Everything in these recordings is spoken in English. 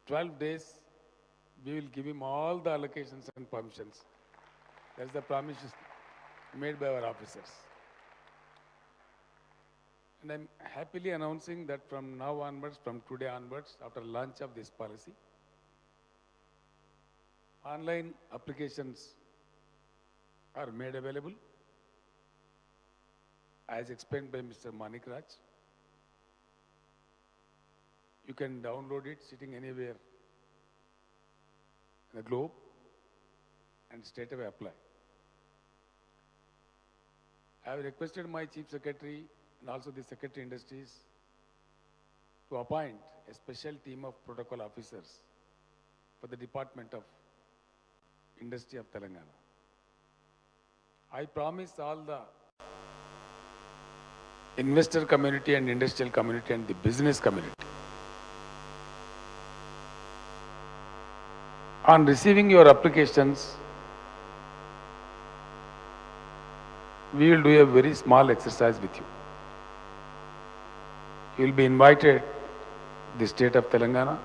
12 days, we will give him all the allocations and permissions. That's the promises made by our officers. And I'm happily announcing that from now onwards, from today onwards, after launch of this policy, online applications are made available as explained by Mr. Manik Raj. You can download it sitting anywhere in the globe and straight away apply. I have requested my Chief Secretary and also the Secretary Industries to appoint a special team of protocol officers for the Department of Industry of Telangana. I promise all the investor community and industrial community and the business community, on receiving your applications, we will do a very small exercise with you. You will be invited to the state of Telangana.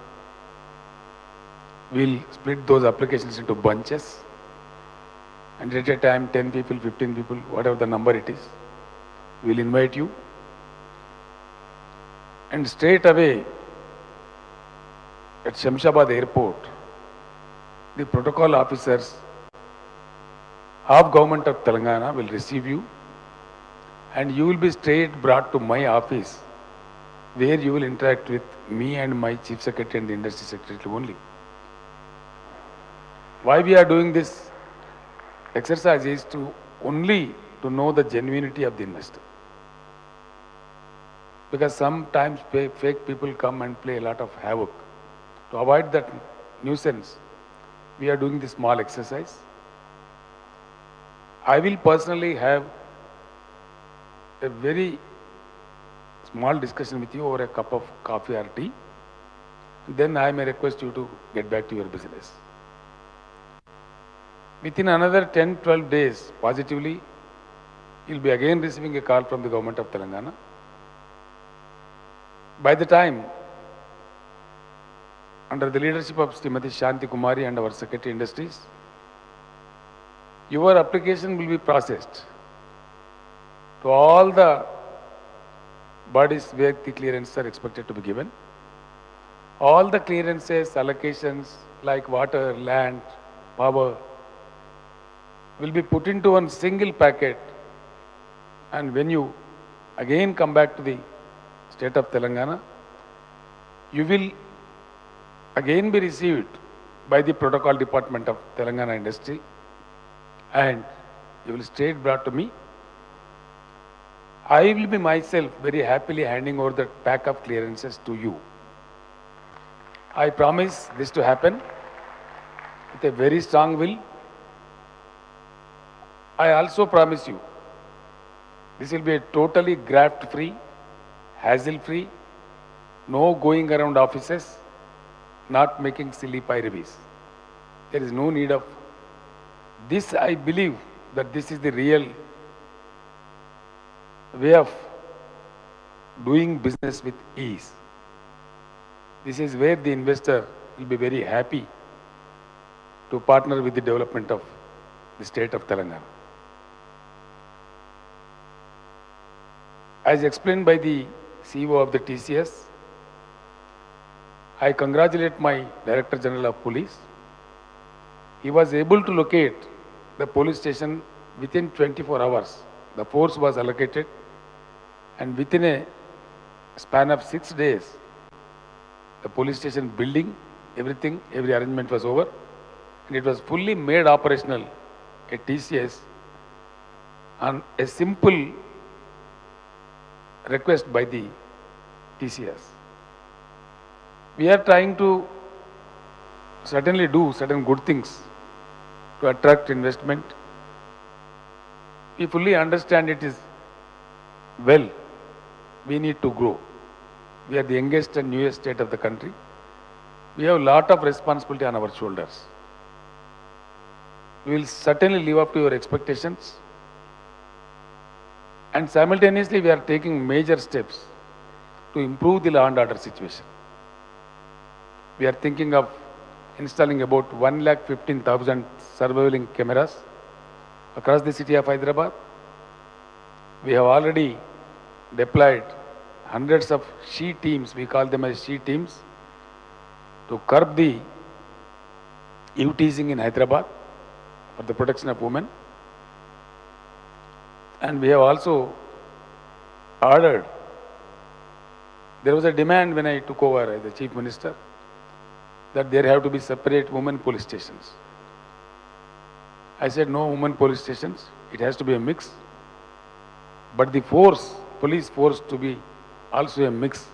We will split those applications into bunches, and at a time 10 people, 15 people, whatever the number it is, we will invite you. And straight away at Shamshabad airport, the protocol officers of Government of Telangana will receive you, and you will be straight brought to my office, where you will interact with me and my Chief Secretary and the Industry Secretary only. Why we are doing this exercise is only to know the genuinity of the investor. Because sometimes fake people come and play a lot of havoc. To avoid that nuisance, we are doing this small exercise. I will personally have a very small discussion with you over a cup of coffee or tea. Then I may request you to get back to your business. Within another 10-12 days, positively, you will be again receiving a call from the Government of Telangana. By the time, under the leadership of Srimati Shanti Kumari and our Secretary Industries, your application will be processed to all the bodies where the clearances are expected to be given. All the clearances, allocations like water, land, power will be put into one single packet, and when you again come back to the state of Telangana, you will again be received by the protocol department of Telangana Industry, and you will straight brought to me. I will be myself very happily handing over the pack of clearances to you. I promise this to happen with a very strong will. I also promise you, this will be a totally graft-free, hassle-free, no going around offices, not making silly pyravies. There is no need of this. I believe that this is the real way of doing business with ease. This is where the investor will be very happy to partner with the development of the state of Telangana. As explained by the CEO of the TCS, I congratulate my Director General of Police. He was able to locate the police station within 24 hours. The force was allocated, and within a span of 6 days, the police station building, everything, every arrangement was over, and it was fully made operational at TCS on a simple request by the TCS. We are trying to certainly do certain good things to attract investment. We fully understand it is well. We need to grow. We are the youngest and newest state of the country. We have a lot of responsibility on our shoulders. We will certainly live up to your expectations. And simultaneously, we are taking major steps to improve the law and order situation. We are thinking of installing about 1,15,000 surveilling cameras across the city of Hyderabad. We have already deployed hundreds of she teams, we call them as she teams, to curb the teasing in Hyderabad for the protection of women. And we have also ordered, there was a demand when I took over as the Chief Minister, that there have to be separate women police stations. I said no women police stations, it has to be a mix, but the force, police force to be also a mix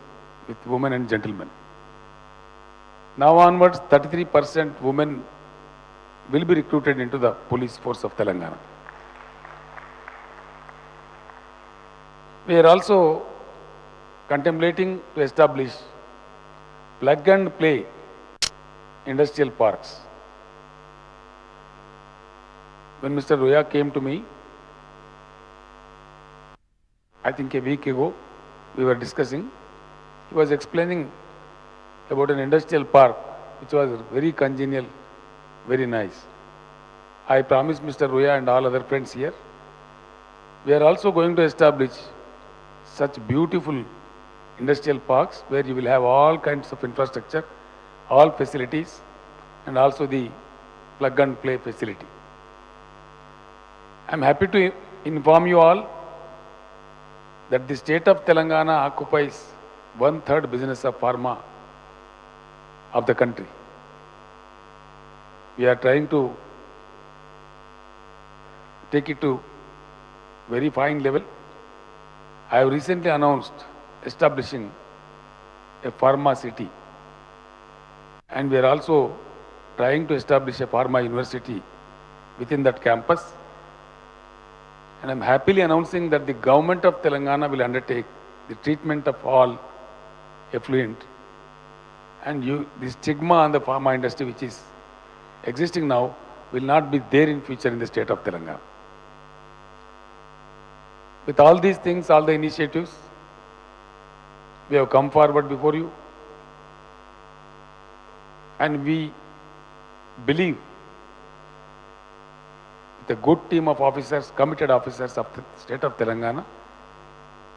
with women and gentlemen. Now onwards, 33% women will be recruited into the police force of Telangana. We are also contemplating to establish plug and play industrial parks. When Mr. Roya came to me, I think a week ago, we were discussing, he was explaining about an industrial park which was very congenial, very nice. I promised Mr. Roya and all other friends here, we are also going to establish such beautiful industrial parks where you will have all kinds of infrastructure, all facilities, and also the plug and play facility. I am happy to inform you all that the state of Telangana occupies 1/3 business of pharma of the country. We are trying to take it to very fine level. I have recently announced establishing a pharma city, and we are also trying to establish a pharma university within that campus. And I am happily announcing that the government of Telangana will undertake the treatment of all effluent, and the stigma on the pharma industry which is existing now will not be there in future in the state of Telangana. With all these things, all the initiatives, we have come forward before you, and we believe with a good team of officers, committed officers of the state of Telangana,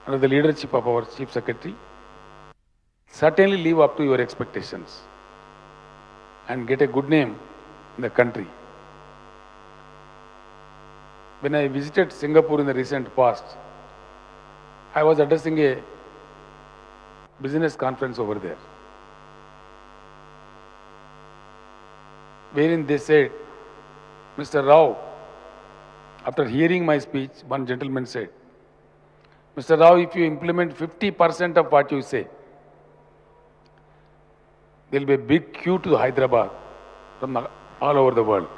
under the leadership of our Chief Secretary, certainly live up to your expectations and get a good name in the country. When I visited Singapore in the recent past, I was addressing a business conference over there, wherein they said, Mr. Rao, after hearing my speech, one gentleman said, Mr. Rao, if you implement 50% of what you say, there will be a big queue to Hyderabad from all over the world.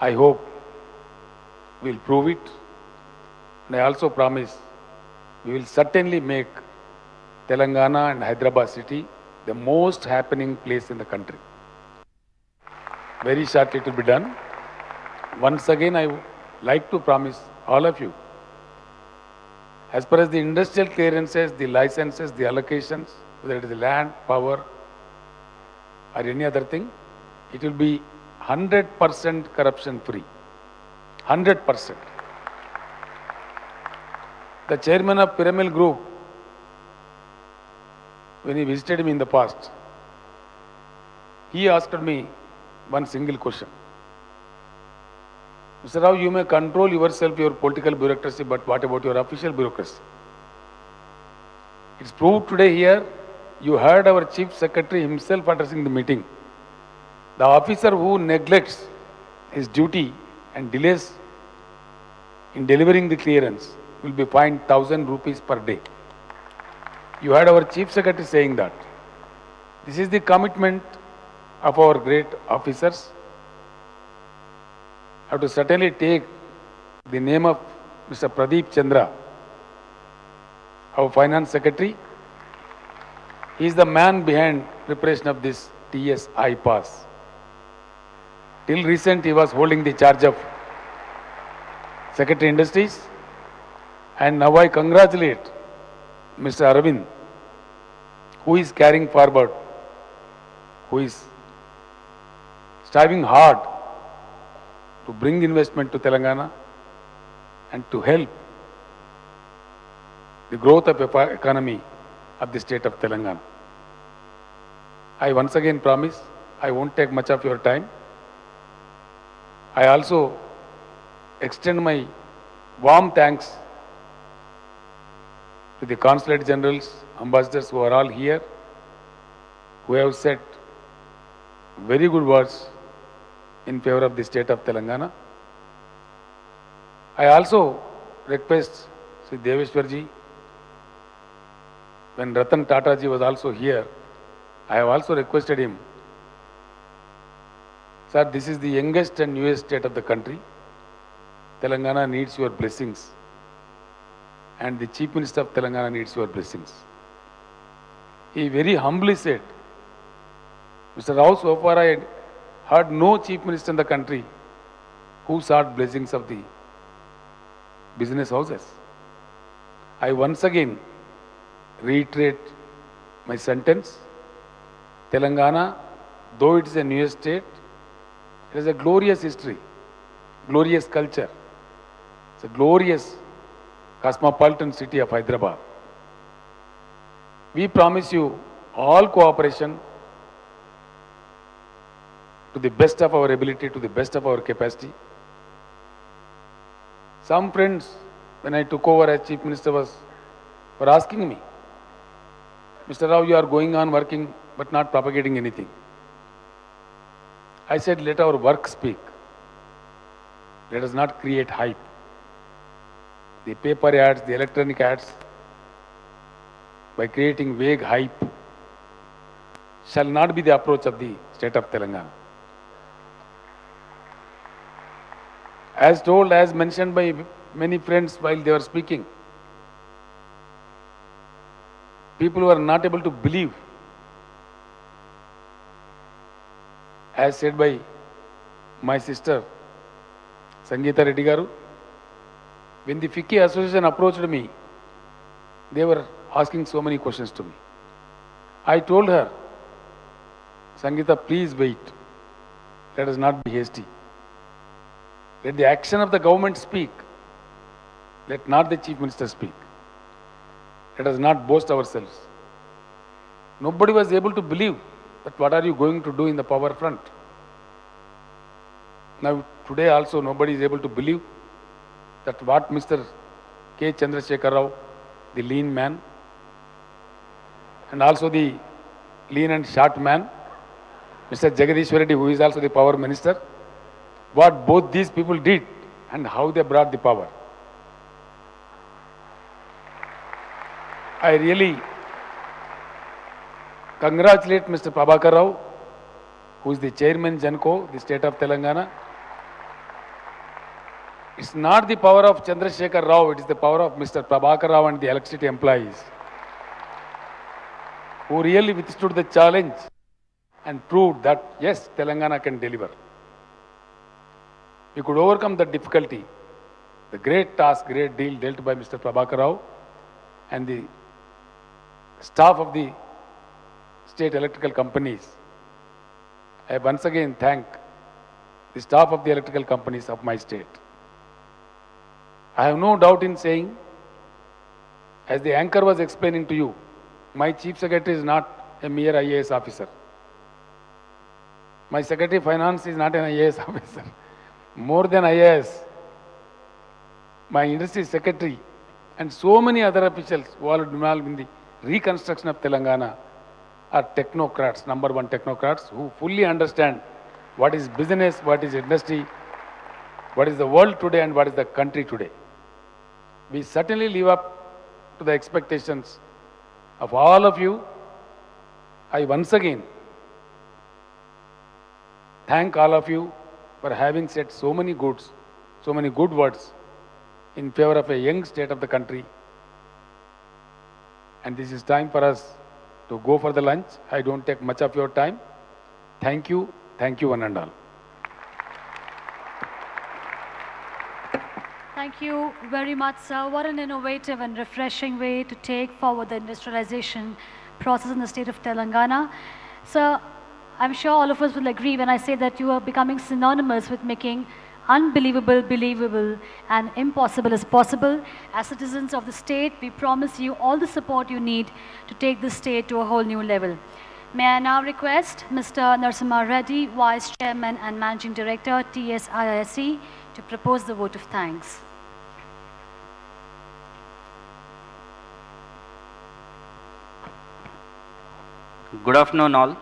I hope we will prove it, and I also promise we will certainly make Telangana and Hyderabad city the most happening place in the country. Very shortly it will be done. Once again, I would like to promise all of you, as far as the industrial clearances, the licenses, the allocations, whether it is land, power, or any other thing, it will be 100% corruption free. 100%. The chairman of Pyramid Group, when he visited me in the past, he asked me one single question. Mr. Rao, you may control yourself, your political bureaucracy, but what about your official bureaucracy? It's proved today here, you heard our Chief Secretary himself addressing the meeting. The officer who neglects his duty and delays in delivering the clearance will be fined 1,000 rupees per day. You heard our Chief Secretary saying that. This is the commitment of our great officers. I have to certainly take the name of Mr. Pradeep Chandra, our Finance Secretary. He is the man behind preparation of this TS-IPASS. Till recent, he was holding the charge of Secretary Industries, and now I congratulate Mr. Arvind, who is carrying forward who is striving hard to bring investment to Telangana and to help the growth of the economy of the state of Telangana. I once again promise I won't take much of your time. I also extend my warm thanks to the consulate generals, ambassadors who are all here, who have said very good words in favor of the state of Telangana. I also request Sri Deveshwarji, when Ratan Tata ji was also here, I have also requested him, sir, this is the youngest and newest state of the country. Telangana needs your blessings. And the Chief Minister of Telangana needs your blessings. He very humbly said, Mr. Rao, so far I had heard no Chief Minister in the country who sought blessings of the business houses. I once again reiterate my sentence. Telangana, though it is a new state, it has a glorious history, glorious culture. It's a glorious cosmopolitan city of Hyderabad. We promise you all cooperation to the best of our ability, to the best of our capacity. Some friends, when I took over as Chief Minister, were asking me, Mr. Rao, you are going on working but not propagating anything. I said, let our work speak. Let us not create hype. The paper ads, the electronic ads, by creating vague hype, shall not be the approach of the state of Telangana. As told, as mentioned by many friends while they were speaking, people were not able to believe, as said by my sister, Sangeeta Reddy Garu, when the FICCI Association approached me, they were asking so many questions to me. I told her, Sangeeta, please wait. Let us not be hasty. Let the action of the government speak. Let not the Chief Minister speak. Let us not boast ourselves. Nobody was able to believe that what are you going to do in the power front. Now today also nobody is able to believe that what Mr. K. Chandrasekhar Rao, the lean man, and also the lean and short man, Mr. Jagadish Reddy, who is also the power minister, what both these people did and how they brought the power. I really congratulate Mr. Prabhakar Rao, who is the chairman Janko, the state of Telangana. It's not the power of Chandrasekhar Rao, it is the power of Mr. Prabhakar Rao and the electricity employees, who really withstood the challenge and proved that, yes, Telangana can deliver. We could overcome the difficulty, the great task, great deal dealt by Mr. Prabhakar Rao and the staff of the state electrical companies. I once again thank the staff of the electrical companies of my state. I have no doubt in saying, as the anchor was explaining to you, my chief secretary is not a mere IAS officer. My secretary of finance is not an IAS officer. More than IAS, my industry secretary and so many other officials who are involved in the reconstruction of Telangana are technocrats, number one technocrats, who fully understand what is business, what is industry, what is the world today and what is the country today. We certainly live up to the expectations of all of you. I once again thank all of you for having said so many good words in favor of a young state of the country. And this is time for us to go for the lunch. I don't take much of your time. Thank you one and all. Thank you very much, sir. What an innovative and refreshing way to take forward the industrialization process in the state of Telangana. Sir, I'm sure all of us will agree when I say that you are becoming synonymous with making unbelievable believable and impossible as possible. As citizens of the state, we promise you all the support you need to take the state to a whole new level. May I now request Mr. Narasimha Reddy, Vice Chairman and Managing Director, TS-IPASS, to propose the vote of thanks. Good afternoon all.